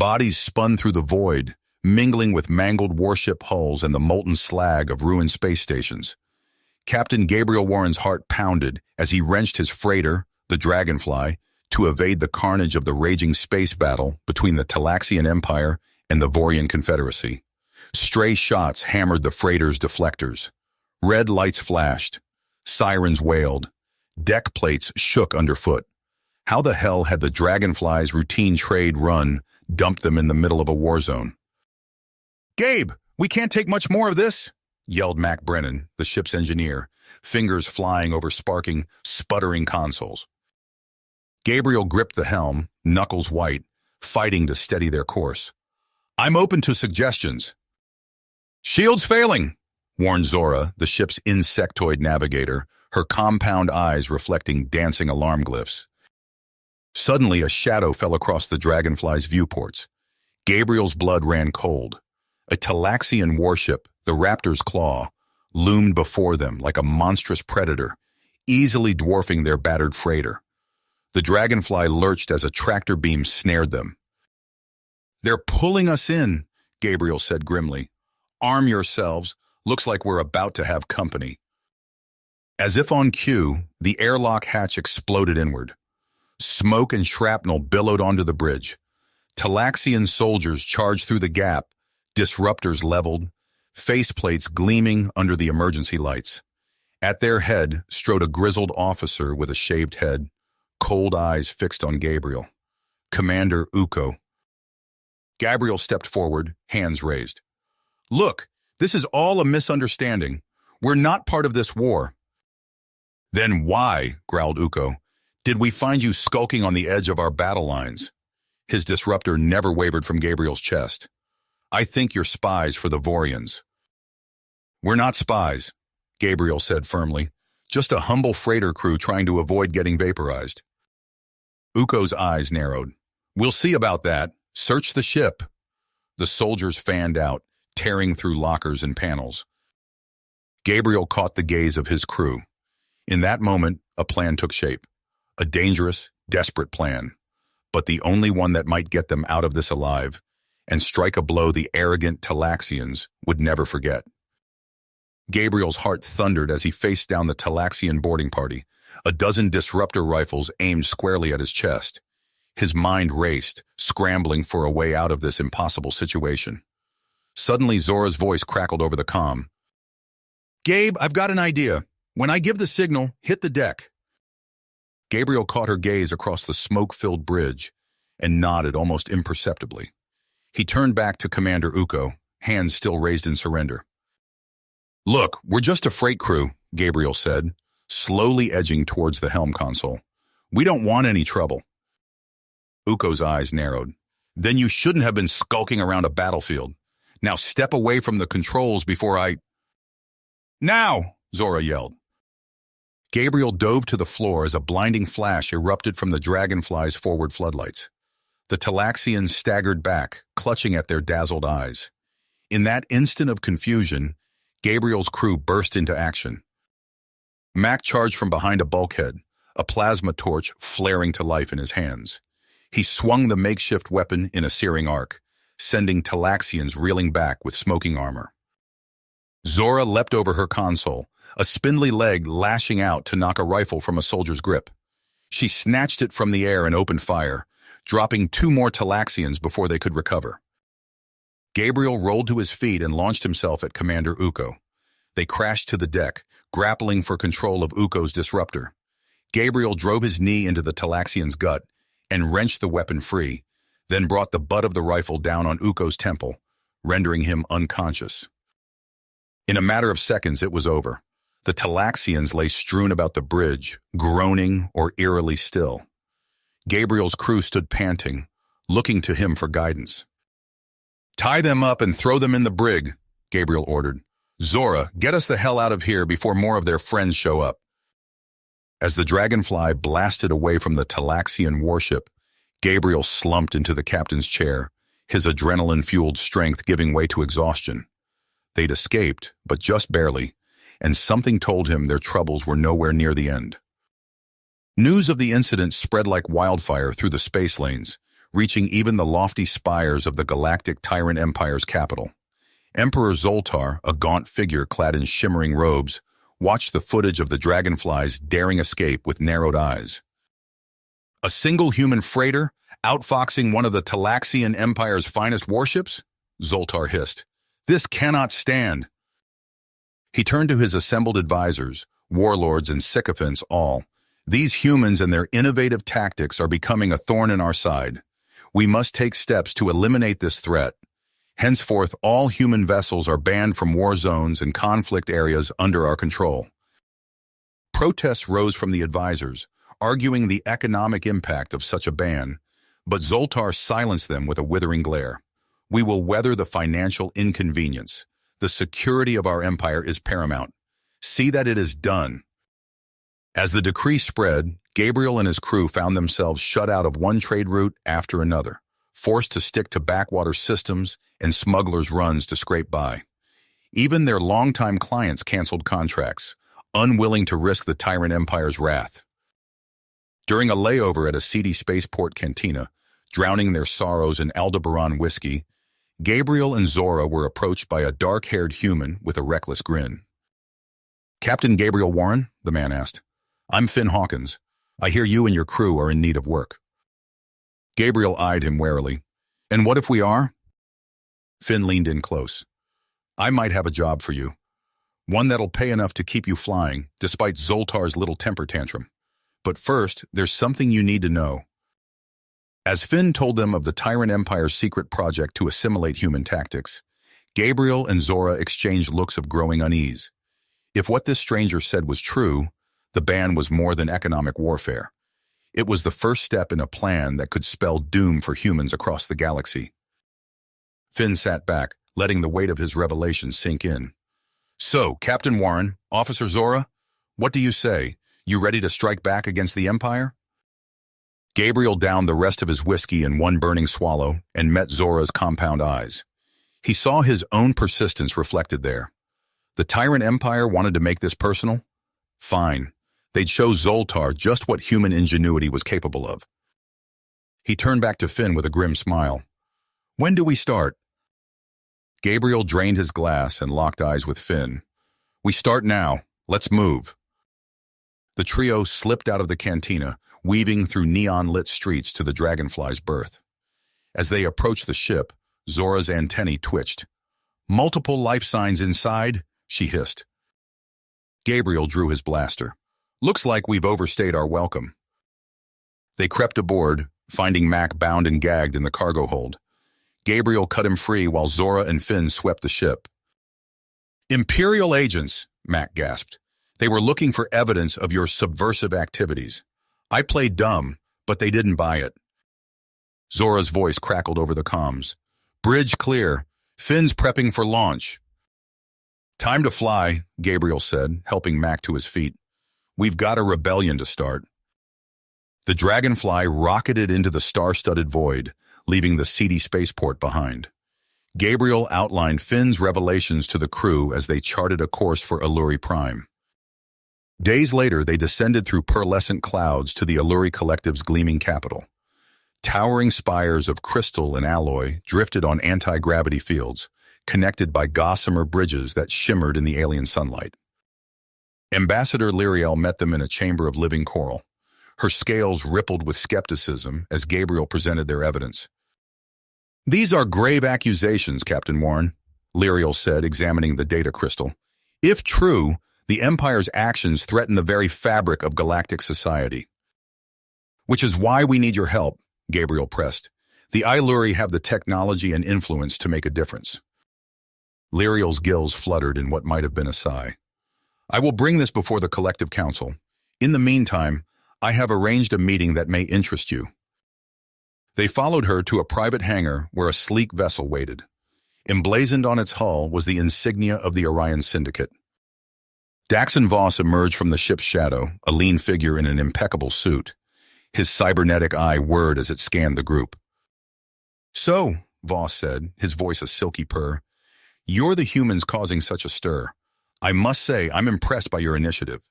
Bodies spun through the void, mingling with mangled warship hulls and the molten slag of ruined space stations. Captain Gabriel Warren's heart pounded as he wrenched his freighter, the Dragonfly, to evade the carnage of the raging space battle between the Talaxian Empire and the Vorian Confederacy. Stray shots hammered the freighter's deflectors. Red lights flashed. Sirens wailed. Deck plates shook underfoot. How the hell had the Dragonfly's routine trade run dumped them in the middle of a war zone? "Gabe, we can't take much more of this," yelled Mac Brennan, the ship's engineer, fingers flying over sparking, sputtering consoles. Gabriel gripped the helm, knuckles white, fighting to steady their course. "I'm open to suggestions." "Shields failing," warned Zora, the ship's insectoid navigator, her compound eyes reflecting dancing alarm glyphs. Suddenly, a shadow fell across the Dragonfly's viewports. Gabriel's blood ran cold. A Talaxian warship, the Raptor's Claw, loomed before them like a monstrous predator, easily dwarfing their battered freighter. The Dragonfly lurched as a tractor beam snared them. "They're pulling us in," Gabriel said grimly. "Arm yourselves. Looks like we're about to have company." As if on cue, the airlock hatch exploded inward. Smoke and shrapnel billowed onto the bridge. Talaxian soldiers charged through the gap, disruptors leveled, faceplates gleaming under the emergency lights. At their head strode a grizzled officer with a shaved head, cold eyes fixed on Gabriel. Commander Uko. Gabriel stepped forward, hands raised. "Look, this is all a misunderstanding. We're not part of this war." "Then why," growled Uko, "did we find you skulking on the edge of our battle lines?" His disruptor never wavered from Gabriel's chest. "I think you're spies for the Vorians." "We're not spies," Gabriel said firmly. "Just a humble freighter crew trying to avoid getting vaporized." Uko's eyes narrowed. "We'll see about that. Search the ship." The soldiers fanned out, tearing through lockers and panels. Gabriel caught the gaze of his crew. In that moment, a plan took shape. A dangerous, desperate plan, but the only one that might get them out of this alive and strike a blow the arrogant Talaxians would never forget. Gabriel's heart thundered as he faced down the Talaxian boarding party, a dozen disruptor rifles aimed squarely at his chest. His mind raced, scrambling for a way out of this impossible situation. Suddenly, Zora's voice crackled over the comm. "Gabe, I've got an idea. When I give the signal, hit the deck." Gabriel caught her gaze across the smoke-filled bridge and nodded almost imperceptibly. He turned back to Commander Uko, hands still raised in surrender. "Look, we're just a freight crew," Gabriel said, slowly edging towards the helm console. "We don't want any trouble." Uko's eyes narrowed. "Then you shouldn't have been skulking around a battlefield. Now step away from the controls before I—" "Now!" Zora yelled. Gabriel dove to the floor as a blinding flash erupted from the Dragonfly's forward floodlights. The Talaxians staggered back, clutching at their dazzled eyes. In that instant of confusion, Gabriel's crew burst into action. Mac charged from behind a bulkhead, a plasma torch flaring to life in his hands. He swung the makeshift weapon in a searing arc, sending Talaxians reeling back with smoking armor. Zora leapt over her console, a spindly leg lashing out to knock a rifle from a soldier's grip. She snatched it from the air and opened fire, dropping two more Talaxians before they could recover. Gabriel rolled to his feet and launched himself at Commander Uko. They crashed to the deck, grappling for control of Uko's disruptor. Gabriel drove his knee into the Talaxian's gut and wrenched the weapon free, then brought the butt of the rifle down on Uko's temple, rendering him unconscious. In a matter of seconds, it was over. The Talaxians lay strewn about the bridge, groaning or eerily still. Gabriel's crew stood panting, looking to him for guidance. "Tie them up and throw them in the brig," Gabriel ordered. "Zora, get us the hell out of here before more of their friends show up." As the Dragonfly blasted away from the Talaxian warship, Gabriel slumped into the captain's chair, his adrenaline-fueled strength giving way to exhaustion. They'd escaped, but just barely, and something told him their troubles were nowhere near the end. News of the incident spread like wildfire through the space lanes, reaching even the lofty spires of the Galactic Tyrant Empire's capital. Emperor Zoltar, a gaunt figure clad in shimmering robes, watched the footage of the dragonfly's daring escape with narrowed eyes. A single human freighter, outfoxing one of the Talaxian Empire's finest warships? Zoltar hissed. This cannot stand. He turned to his assembled advisors, warlords and sycophants all. These humans and their innovative tactics are becoming a thorn in our side. We must take steps to eliminate this threat. Henceforth, all human vessels are banned from war zones and conflict areas under our control. Protests rose from the advisors, arguing the economic impact of such a ban, but Zoltar silenced them with a withering glare. We will weather the financial inconvenience. The security of our empire is paramount. See that it is done. As the decree spread, Gabriel and his crew found themselves shut out of one trade route after another, forced to stick to backwater systems and smugglers' runs to scrape by. Even their longtime clients canceled contracts, unwilling to risk the Tyrant Empire's wrath. During a layover at a seedy spaceport cantina, drowning their sorrows in Aldebaran whiskey, Gabriel and Zora were approached by a dark-haired human with a reckless grin. "Captain Gabriel Warren?" the man asked. "I'm Finn Hawkins. I hear you and your crew are in need of work." Gabriel eyed him warily. "And what if we are?" Finn leaned in close. "I might have a job for you. One that'll pay enough to keep you flying, despite Zoltar's little temper tantrum. But first, there's something you need to know." As Finn told them of the Tyrant Empire's secret project to assimilate human tactics, Gabriel and Zora exchanged looks of growing unease. If what this stranger said was true, the ban was more than economic warfare. It was the first step in a plan that could spell doom for humans across the galaxy. Finn sat back, letting the weight of his revelation sink in. "So, Captain Warren, Officer Zora, what do you say? You ready to strike back against the Empire?" Gabriel downed the rest of his whiskey in one burning swallow and met Zora's compound eyes. He saw his own persistence reflected there. The Tyrant Empire wanted to make this personal? Fine. They'd show Zoltar just what human ingenuity was capable of. He turned back to Finn with a grim smile. "When do we start?" Gabriel drained his glass and locked eyes with Finn. "We start now. Let's move." The trio slipped out of the cantina, weaving through neon-lit streets to the Dragonfly's berth. As they approached the ship, Zora's antennae twitched. "Multiple life signs inside," she hissed. Gabriel drew his blaster. "Looks like we've overstayed our welcome." They crept aboard, finding Mac bound and gagged in the cargo hold. Gabriel cut him free while Zora and Finn swept the ship. "Imperial agents," Mac gasped. "They were looking for evidence of your subversive activities. I played dumb, but they didn't buy it." Zora's voice crackled over the comms. "Bridge clear. Finn's prepping for launch." "Time to fly," Gabriel said, helping Mac to his feet. "We've got a rebellion to start." The Dragonfly rocketed into the star-studded void, leaving the seedy spaceport behind. Gabriel outlined Finn's revelations to the crew as they charted a course for Alluri Prime. Days later, they descended through pearlescent clouds to the Alluri Collective's gleaming capital. Towering spires of crystal and alloy drifted on anti-gravity fields, connected by gossamer bridges that shimmered in the alien sunlight. Ambassador Lyriel met them in a chamber of living coral. Her scales rippled with skepticism as Gabriel presented their evidence. "These are grave accusations, Captain Warren," Lyriel said, examining the data crystal. "If true, the Empire's actions threaten the very fabric of galactic society." "Which is why we need your help," Gabriel pressed. "The Alluri have the technology and influence to make a difference." Lyriel's gills fluttered in what might have been a sigh. "I will bring this before the Collective Council. In the meantime, I have arranged a meeting that may interest you." They followed her to a private hangar where a sleek vessel waited. Emblazoned on its hull was the insignia of the Orion Syndicate. Daxon Voss emerged from the ship's shadow, a lean figure in an impeccable suit. His cybernetic eye whirred as it scanned the group. "So," Voss said, his voice a silky purr, "you're the humans causing such a stir. I must say I'm impressed by your initiative."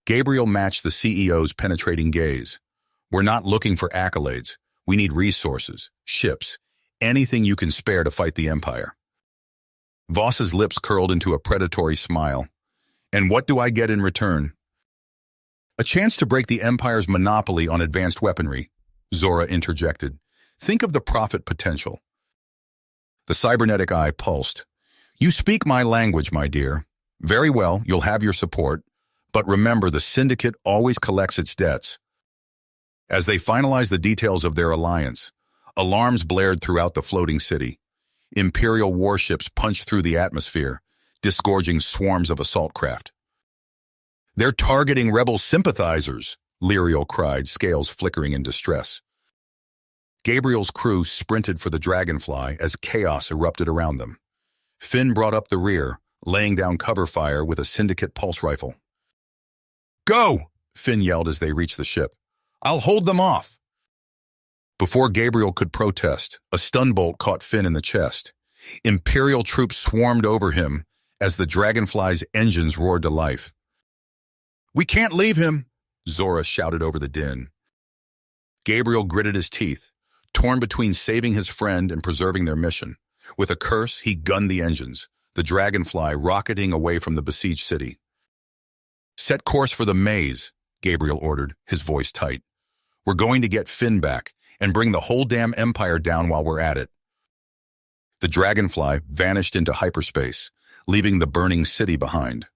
Gabriel matched the CEO's penetrating gaze. "We're not looking for accolades. We need resources, ships, anything you can spare to fight the Empire." Voss's lips curled into a predatory smile. "And what do I get in return?" "A chance to break the Empire's monopoly on advanced weaponry," Zora interjected. "Think of the profit potential." The cybernetic eye pulsed. "You speak my language, my dear. Very well, you'll have your support. But remember, the Syndicate always collects its debts." As they finalized the details of their alliance, alarms blared throughout the floating city. Imperial warships punched through the atmosphere, disgorging swarms of assault craft. "They're targeting rebel sympathizers," Lyriel cried, scales flickering in distress. Gabriel's crew sprinted for the Dragonfly as chaos erupted around them. Finn brought up the rear, laying down cover fire with a Syndicate pulse rifle. "Go!" Finn yelled as they reached the ship. "I'll hold them off." Before Gabriel could protest, a stun bolt caught Finn in the chest. Imperial troops swarmed over him as the Dragonfly's engines roared to life. "We can't leave him," Zora shouted over the din. Gabriel gritted his teeth, torn between saving his friend and preserving their mission. With a curse, he gunned the engines, the Dragonfly rocketing away from the besieged city. "Set course for the maze," Gabriel ordered, his voice tight. "We're going to get Finn back and bring the whole damn Empire down while we're at it." The Dragonfly vanished into hyperspace, leaving the burning city behind.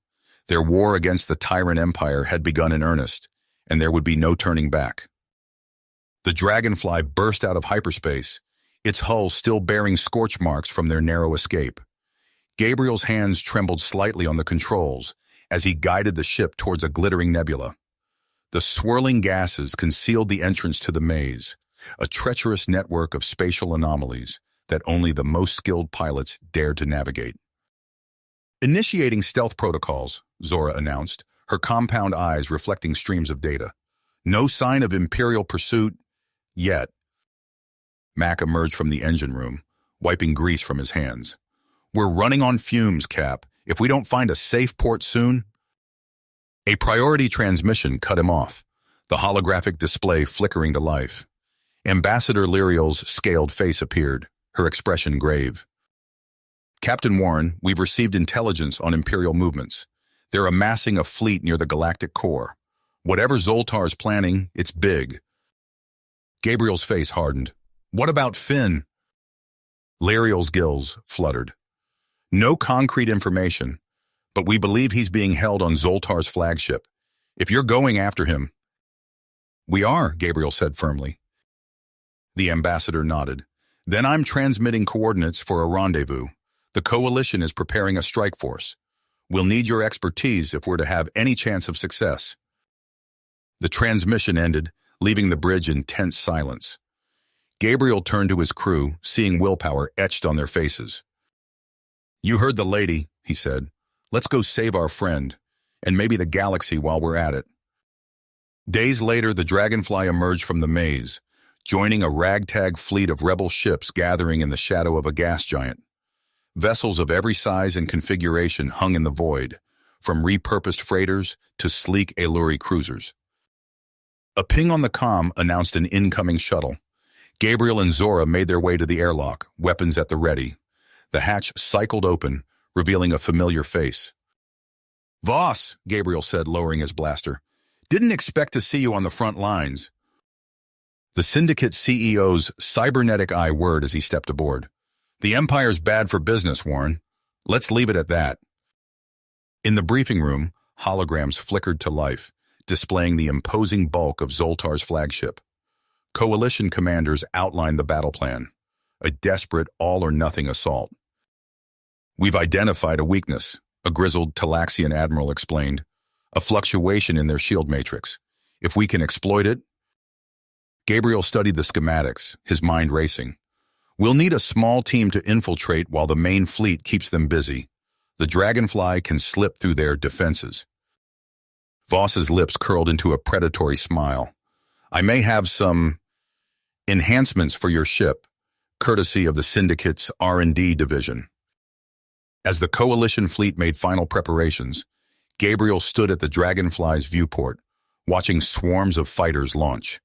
Their war against the Tyrant Empire had begun in earnest, and there would be no turning back. The Dragonfly burst out of hyperspace, its hull still bearing scorch marks from their narrow escape. Gabriel's hands trembled slightly on the controls as he guided the ship towards a glittering nebula. The swirling gases concealed the entrance to the maze, a treacherous network of spatial anomalies that only the most skilled pilots dared to navigate. "Initiating stealth protocols," Zora announced, her compound eyes reflecting streams of data. "No sign of Imperial pursuit yet." Mac emerged from the engine room, wiping grease from his hands. "We're running on fumes, Cap. If we don't find a safe port soon—" A priority transmission cut him off, the holographic display flickering to life. Ambassador Lyriel's scaled face appeared, her expression grave. "Captain Warren, we've received intelligence on Imperial movements. They're amassing a fleet near the Galactic core. Whatever Zoltar's planning, it's big." Gabriel's face hardened. "What about Finn?" Lyriel's gills fluttered. "No concrete information, but we believe he's being held on Zoltar's flagship. If you're going after him—" "We are," Gabriel said firmly. The ambassador nodded. "Then I'm transmitting coordinates for a rendezvous. The Coalition is preparing a strike force. We'll need your expertise if we're to have any chance of success." The transmission ended, leaving the bridge in tense silence. Gabriel turned to his crew, seeing willpower etched on their faces. "You heard the lady," he said. "Let's go save our friend, and maybe the galaxy while we're at it." Days later, the Dragonfly emerged from the maze, joining a ragtag fleet of rebel ships gathering in the shadow of a gas giant. Vessels of every size and configuration hung in the void, from repurposed freighters to sleek Aeluri cruisers. A ping on the comm announced an incoming shuttle. Gabriel and Zora made their way to the airlock, weapons at the ready. The hatch cycled open, revealing a familiar face. "Voss," Gabriel said, lowering his blaster. "Didn't expect to see you on the front lines." The Syndicate CEO's cybernetic eye whirred as he stepped aboard. "The Empire's bad for business, Warren. Let's leave it at that." In the briefing room, holograms flickered to life, displaying the imposing bulk of Zoltar's flagship. Coalition commanders outlined the battle plan, a desperate all-or-nothing assault. "We've identified a weakness," a grizzled Talaxian admiral explained, "a fluctuation in their shield matrix. If we can exploit it—" Gabriel studied the schematics, his mind racing. "We'll need a small team to infiltrate while the main fleet keeps them busy. The Dragonfly can slip through their defenses." Voss's lips curled into a predatory smile. "I may have some enhancements for your ship, courtesy of the Syndicate's R&D division." As the Coalition fleet made final preparations, Gabriel stood at the Dragonfly's viewport, watching swarms of fighters launch.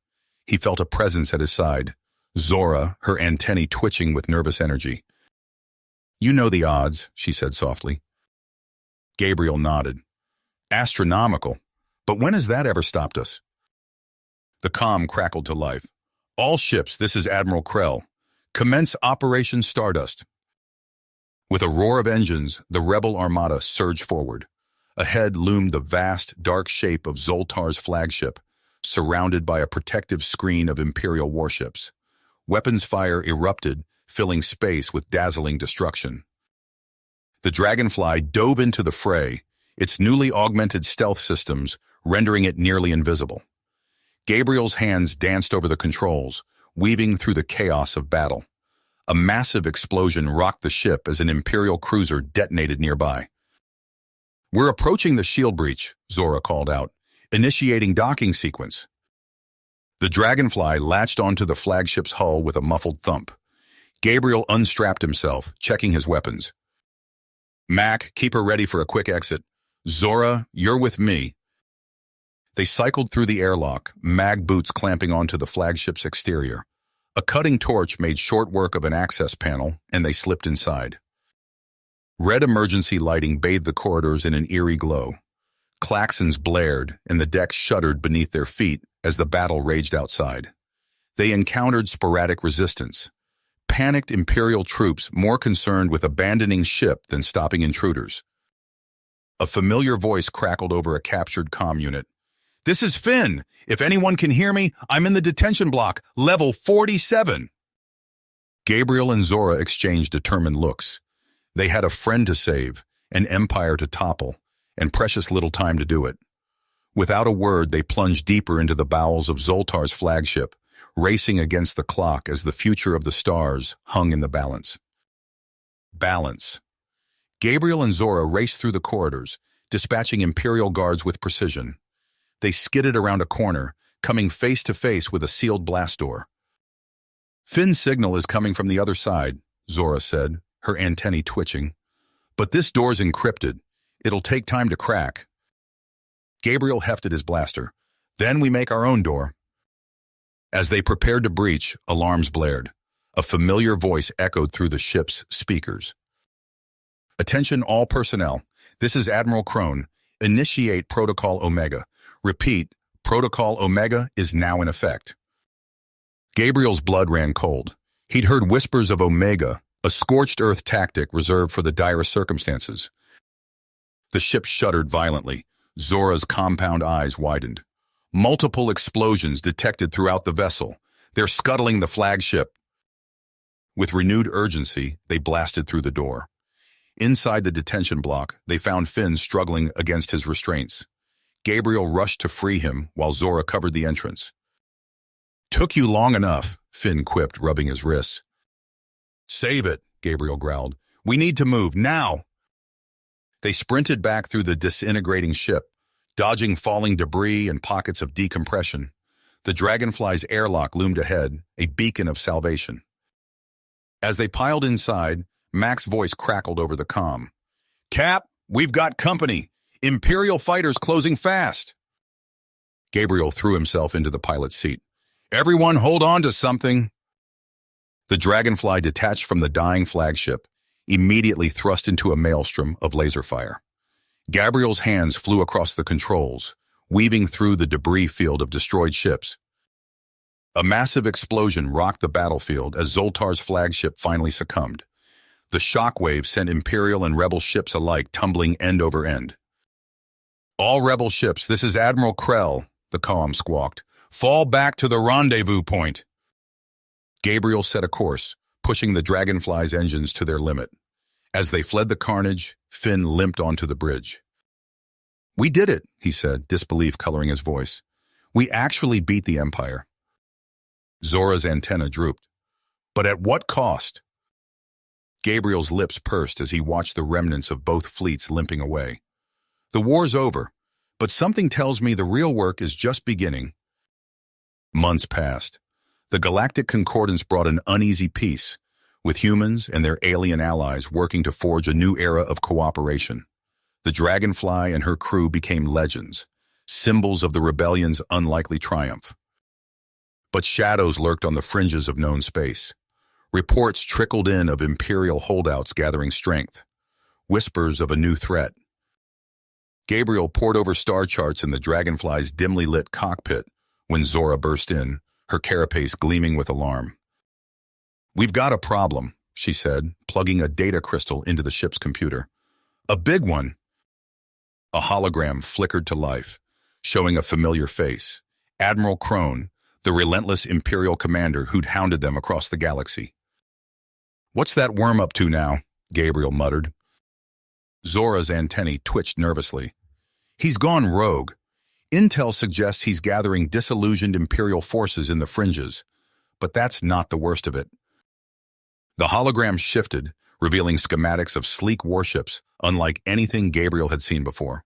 He felt a presence at his side, Zora, her antennae twitching with nervous energy. "You know the odds," she said softly. Gabriel nodded. "Astronomical. But when has that ever stopped us?" The comm crackled to life. "All ships, this is Admiral Krell. Commence Operation Stardust." With a roar of engines, the rebel armada surged forward. Ahead loomed the vast, dark shape of Zoltar's flagship, surrounded by a protective screen of Imperial warships. Weapons fire erupted, filling space with dazzling destruction. The Dragonfly dove into the fray, its newly augmented stealth systems rendering it nearly invisible. Gabriel's hands danced over the controls, weaving through the chaos of battle. A massive explosion rocked the ship as an Imperial cruiser detonated nearby. "We're approaching the shield breach," Zora called out, initiating docking sequence. The Dragonfly latched onto the flagship's hull with a muffled thump. Gabriel unstrapped himself, checking his weapons. "Mac, keep her ready for a quick exit. Zora, you're with me." They cycled through the airlock, mag boots clamping onto the flagship's exterior. A cutting torch made short work of an access panel, and they slipped inside. Red emergency lighting bathed the corridors in an eerie glow. Klaxons blared, and the deck shuddered beneath their feet as the battle raged outside. They encountered sporadic resistance, panicked Imperial troops more concerned with abandoning ship than stopping intruders. A familiar voice crackled over a captured comm unit. "This is Finn. If anyone can hear me, I'm in the detention block, level 47. Gabriel and Zora exchanged determined looks. They had a friend to save, an empire to topple, and precious little time to do it. Without a word, they plunged deeper into the bowels of Zoltar's flagship, racing against the clock as the future of the stars hung in the balance. Balance. Gabriel and Zora raced through the corridors, dispatching Imperial guards with precision. They skidded around a corner, coming face to face with a sealed blast door. "Finn's signal is coming from the other side," Zora said, her antennae twitching. "But this door's encrypted. It'll take time to crack." Gabriel hefted his blaster. "Then we make our own door." As they prepared to breach, alarms blared. A familiar voice echoed through the ship's speakers. "Attention all personnel. This is Admiral Crone. Initiate Protocol Omega. Repeat, Protocol Omega is now in effect." Gabriel's blood ran cold. He'd heard whispers of Omega, a scorched earth tactic reserved for the direst circumstances. The ship shuddered violently. Zora's compound eyes widened. Multiple explosions detected throughout the vessel. "They're scuttling the flagship." With renewed urgency, they blasted through the door. Inside the detention block, they found Finn struggling against his restraints. Gabriel rushed to free him while Zora covered the entrance. "Took you long enough," Finn quipped, rubbing his wrists. "Save it," Gabriel growled. "We need to move, now!" They sprinted back through the disintegrating ship, dodging falling debris and pockets of decompression. The Dragonfly's airlock loomed ahead, a beacon of salvation. As they piled inside, Mac's voice crackled over the comm. "Cap, we've got company. Imperial fighters closing fast." Gabriel threw himself into the pilot's seat. "Everyone hold on to something." The Dragonfly detached from the dying flagship, immediately thrust into a maelstrom of laser fire. Gabriel's hands flew across the controls, weaving through the debris field of destroyed ships. A massive explosion rocked the battlefield as Zoltar's flagship finally succumbed. The shockwave sent Imperial and Rebel ships alike tumbling end over end. "All Rebel ships, this is Admiral Krell," the comm squawked. "Fall back to the rendezvous point." Gabriel set a course, pushing the Dragonfly's engines to their limit. As they fled the carnage, Finn limped onto the bridge. "We did it," he said, disbelief coloring his voice. "We actually beat the Empire." Zora's antenna drooped. "But at what cost?" Gabriel's lips pursed as he watched the remnants of both fleets limping away. "The war's over, but something tells me the real work is just beginning." Months passed. The Galactic Concordance brought an uneasy peace, with humans and their alien allies working to forge a new era of cooperation. The Dragonfly and her crew became legends, symbols of the rebellion's unlikely triumph. But shadows lurked on the fringes of known space. Reports trickled in of Imperial holdouts gathering strength. Whispers of a new threat. Gabriel pored over star charts in the Dragonfly's dimly lit cockpit when Zora burst in, her carapace gleaming with alarm. "We've got a problem," she said, plugging a data crystal into the ship's computer. "A big one." A hologram flickered to life, showing a familiar face. Admiral Crone, the relentless Imperial commander who'd hounded them across the galaxy. "What's that worm up to now?" Gabriel muttered. Zora's antennae twitched nervously. "He's gone rogue. Intel suggests he's gathering disillusioned Imperial forces in the fringes, but that's not the worst of it." The hologram shifted, revealing schematics of sleek warships unlike anything Gabriel had seen before.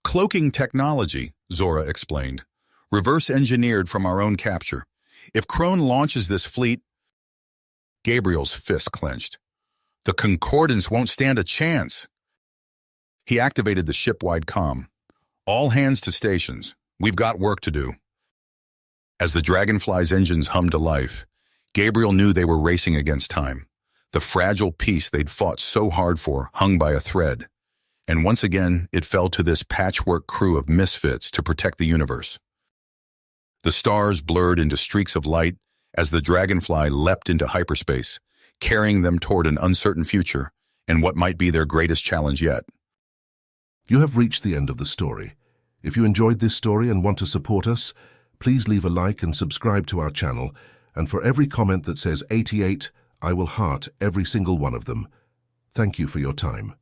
"Cloaking technology," Zora explained. "Reverse-engineered from our own capture. If Crone launches this fleet—" Gabriel's fist clenched. "The Concordance won't stand a chance." He activated the ship-wide comm. "All hands to stations. We've got work to do." As the Dragonfly's engines hummed to life, Gabriel knew they were racing against time. The fragile peace they'd fought so hard for hung by a thread. And once again, it fell to this patchwork crew of misfits to protect the universe. The stars blurred into streaks of light as the Dragonfly leapt into hyperspace, carrying them toward an uncertain future and what might be their greatest challenge yet. You have reached the end of the story. If you enjoyed this story and want to support us, please leave a like and subscribe to our channel, and for every comment that says 88, I will heart every single one of them. Thank you for your time.